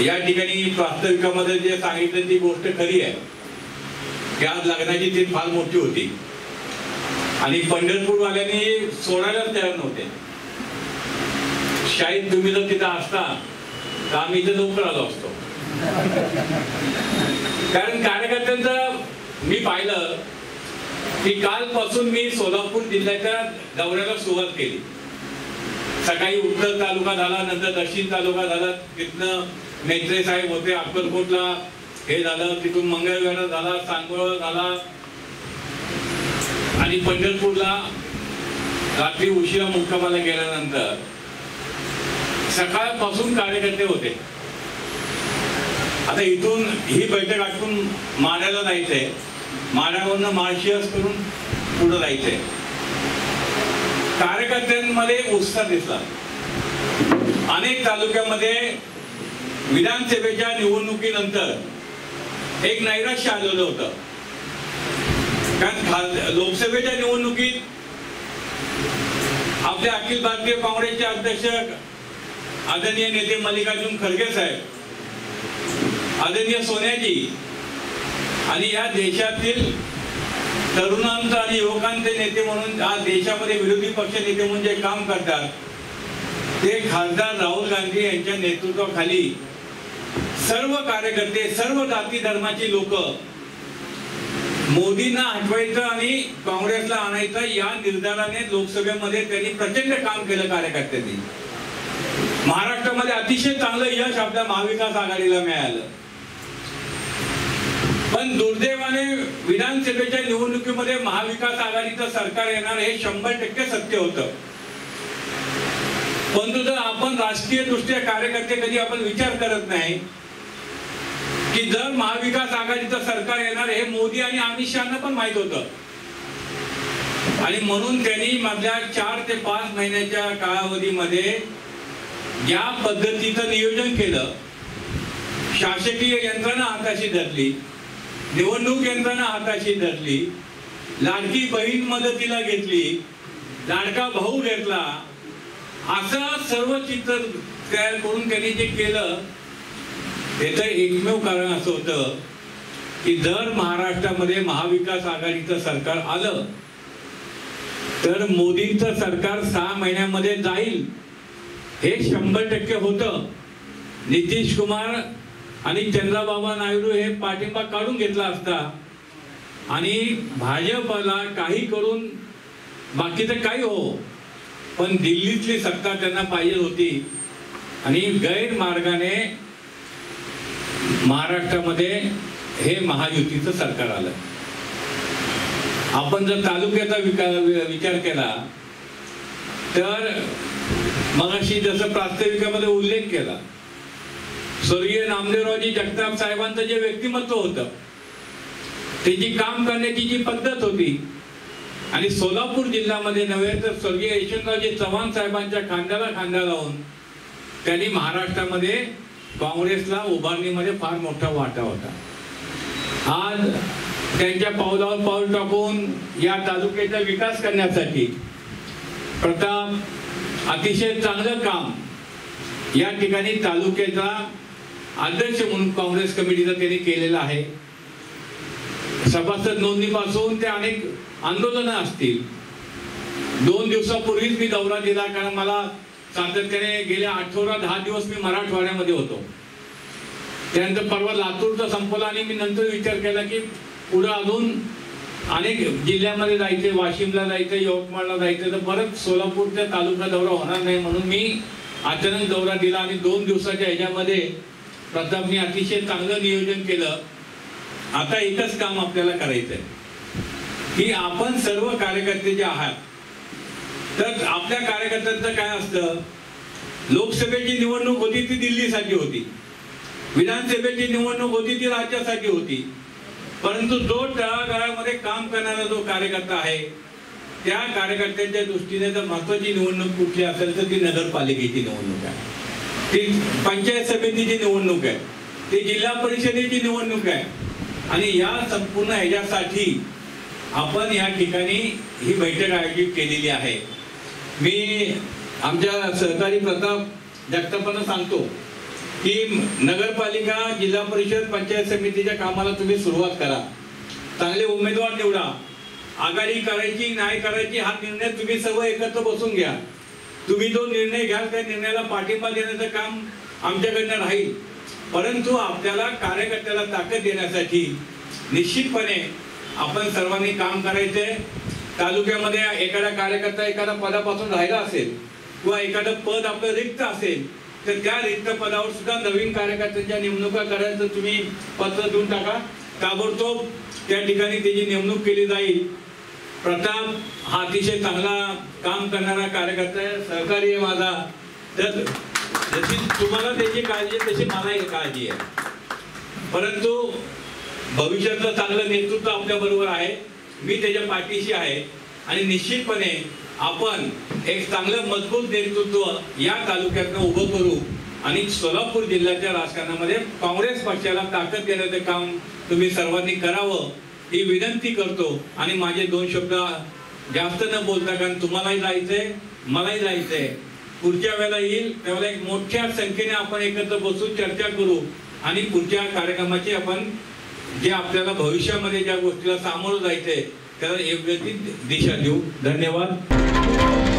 या ठिकाणी प्रास्ताविकामध्ये जे सांगितलं ती गोष्ट खरी आहे की आज लग्नाची तीन फार मोठी होती आणि पंढरपूरवाल्यांनी सोडायलाच तयार नव्हते. शाळेत तुम्ही जर तिथं असता तर आम्ही इथे लवकर आलो असतो. कारण कार्यकर्त्यांचं मी पाहिलं की कालपासून मी सोलापूर जिल्ह्याच्या दौऱ्याला सुरुवात केली. सकाळी उत्तर तालुका झाला, नंतर दक्षिण तालुका झाला, तिथनं मेत्रे साहेब होते, अक्कलकोटला हे झालं, तिथून मंगळवेढा झाला, सांगोळा झाला आणि पंढरपूरला रात्री उशिरा मुक्कामाला गेल्यानंतर सकाळपासून कार्यकर्ते होते. आता इथून ही बैठक आटून माढ्याला जायचंय, माढ्यावरनं माळशिरस करून पुढे जायचंय. कार्यकर्त्यांमध्ये उत्साह दिसला. अनेक तालुक्यामध्ये विधानसभेच्या निवडणुकीनंतर एक नैराश्य आलेलं होतं. कारण लोकसभेच्या निवडणुकीत आपले अखिल भारतीय काँग्रेसचे अध्यक्ष आदरणीय नेते मल्लिकार्जुन खरगे साहेब, आदरणीय सोनियाजी आणि या देशातील तरुणांचे आणि युवकांचे नेते म्हणून आज देशामध्ये विरोधी पक्ष नेते म्हणून जे काम करतात ते खासदार राहुल गांधी यांच्या नेतृत्वाखाली सर्व कार्यकर्ते, सर्व जाती धर्माची लोक मोदींना हटवायचं आणि काँग्रेसला आणायचं या निर्धाराने लोकसभेमध्ये त्यांनी प्रचंड काम केलं. कार्यकर्त्यांनी महाराष्ट्रामध्ये अतिशय चांगलं यश आपल्या महाविकास आघाडीला मिळालं. पण दुर्दैवाने विधानसभेच्या निवडणुकीमध्ये महाविकास आघाडीचं सरकार येणार हे 100% सत्य होतं. परंतु जर आपण राजकीय दृष्ट्या कार्यकर्ते कधी आपण विचार करत नाही की जर महाविकास आघाडीचं सरकार येणार हे मोदी आणि अमित शहाना पण माहित होतं आणि म्हणून त्यांनी मागल्या 4 ते 5 महिन्याच्या कालावधीमध्ये ज्या पद्धतीचं नियोजन केलं, शासकीय यंत्रणा हाताशी धरली, निवडणूक यंत्रणा हाताशी धरली, लाडकी बहीण मदतीला घेतली, लाडका भाऊ घेतला, असं सर्व चित्र तयार करून त्यांनी जे केलं त्याचं एकमेव कारण असं होतं की जर महाराष्ट्रामध्ये महाविकास आघाडीचं सरकार आलं तर मोदींचं सरकार 6 महिन्यामध्ये जाईल हे 100% होतं. नितीश कुमार आणि चंद्रबाबू नायडू हे पाठिंबा काढून घेतला असता आणि भाजपला काही करून बाकीचं काही हो पण दिल्लीतली सत्ता त्यांना पाहिजे होती आणि गैरमार्गाने महाराष्ट्रामध्ये हे महायुतीचं सरकार आलं. आपण जर तालुक्याचा विचार केला तर मगाशी जसं प्रास्ताविकामध्ये उल्लेख केला, स्वर्गीय नामदेवरावजी जगताप साहेबांचं जे व्यक्तिमत्व होतं, त्याची काम करण्याची जी पद्धत होती आणि सोलापूर जिल्ह्यामध्ये नव्हे तर स्वर्गीय यशवंतरावजी चव्हाण साहेबांच्या खांद्याला खांदा लावून त्यांनी महाराष्ट्रामध्ये काँग्रेसला उभारणीमध्ये फार मोठा वाटा होता. आज त्यांच्या पावलावर पाऊल टाकून या तालुक्याचा विकास करण्यासाठी प्रताप अतिशय चांगलं काम या ठिकाणी तालुक्याचा अध्यक्ष म्हणून काँग्रेस कमिटीचा त्यांनी केलेला आहे. सभासद नोंदणीपासून ते अनेक आंदोलनं असतील. 2 दिवसापूर्वीच मी दौरा दिला कारण मला सातत्याने गेल्या 10 दिवस मी मराठवाड्यामध्ये होतो. त्यानंतर परवा लातूरचा संपला आणि मी नंतर विचार केला की पुढे अजून अनेक जिल्ह्यामध्ये जायचे, वाशिमला जायचं, यवतमाळला जायचं, तर परत सोलापूरच्या तालुका दौरा होणार नाही म्हणून मी अचानक दौरा दिला आणि 2 दिवसाच्या ह्याच्यामध्ये प्रतापने अतिशय चांगलं नियोजन केलं. आता एकच काम आपल्याला करायचं आहे की आपण सर्व कार्यकर्ते जे आहात तर आपल्या कार्यकर्त्यांचं काय असतं, लोकसभेची निवडणूक होती ती दिल्लीसाठी होती, विधानसभेची निवडणूक होती ती राज्यासाठी होती, परंतु जो तळागाळामध्ये काम करणारा जो कार्यकर्ता आहे त्या कार्यकर्त्यांच्या दृष्टीने जर महत्वाची निवडणूक कुठली असेल तर ती नगरपालिकेची निवडणूक आहे, ती पंचायत समितीची निवडणूक आहे, ती जिल्हा परिषदेची निवडणूक आहे. आणि या संपूर्ण ह्याच्यासाठी आपण या ठिकाणी ही बैठक आयोजित केलेली आहे. मी आमच्या सहकारी प्रताप जगतापांना सांगतो की नगरपालिका, जिल्हा परिषद, पंचायत समितीच्या कामाला तुम्ही सुरुवात करा, चांगले उमेदवार निवडा, आघाडी करायची नाही करायची हा निर्णय तुम्ही सर्व एकत्र बसून घ्या. तुम्ही जो निर्णय घ्याल त्या निर्णयाला पाठिंबा देण्याचं काम आमच्याकडनं राहील. परंतु आपल्याला कार्यकर्त्याला ताकद देण्यासाठी निश्चितपणे आपण सर्वांनी काम करायचंय. तालुक्यामध्ये एखादा कार्यकर्ता एखाद्या पदापासून राहिला असेल किंवा एखादं पद आपलं रिक्त असेल तर त्या रिक्त पदावर सुद्धा नवीन कार्यकर्त्यांच्या नेमणुका करायचं तुम्ही पत्र देऊन टाका. ताबडतोब त्या ठिकाणी त्याची नेमणूक केली जाईल. प्रताप हा अतिशय चांगला काम करणारा कार्यकर्ता आहे, सहकारी आहे माझा. तर जशी तुम्हाला त्याची काळजी आहे तशी मलाही काळजी आहे. परंतु भविष्यातलं चांगलं नेतृत्व आपल्या बरोबर आहे, मी त्याच्या पाठीशी आहे आणि निश्चितपणे आपण एक चांगलं मजबूत नेतृत्व या तालुक्यातनं उभं करू आणि सोलापूर जिल्ह्याच्या राजकारणामध्ये काँग्रेस पक्षाला ताकद देण्याचं काम तुम्ही सर्वांनी करावं ही विनंती करतो. आणि माझे 2 शब्द जास्त न बोलता, कारण तुम्हालाही जायचंय मलाही जायचंय, पुढच्या वेळेला येईल त्यावेळेला एक मोठ्या संख्येने आपण एकत्र बसून चर्चा करू आणि पुढच्या कार्यक्रमाची आपण जे आपल्याला भविष्यामध्ये ज्या गोष्टीला सामोरं जायचंय त्याला योग्य ती दिशा देऊ. धन्यवाद.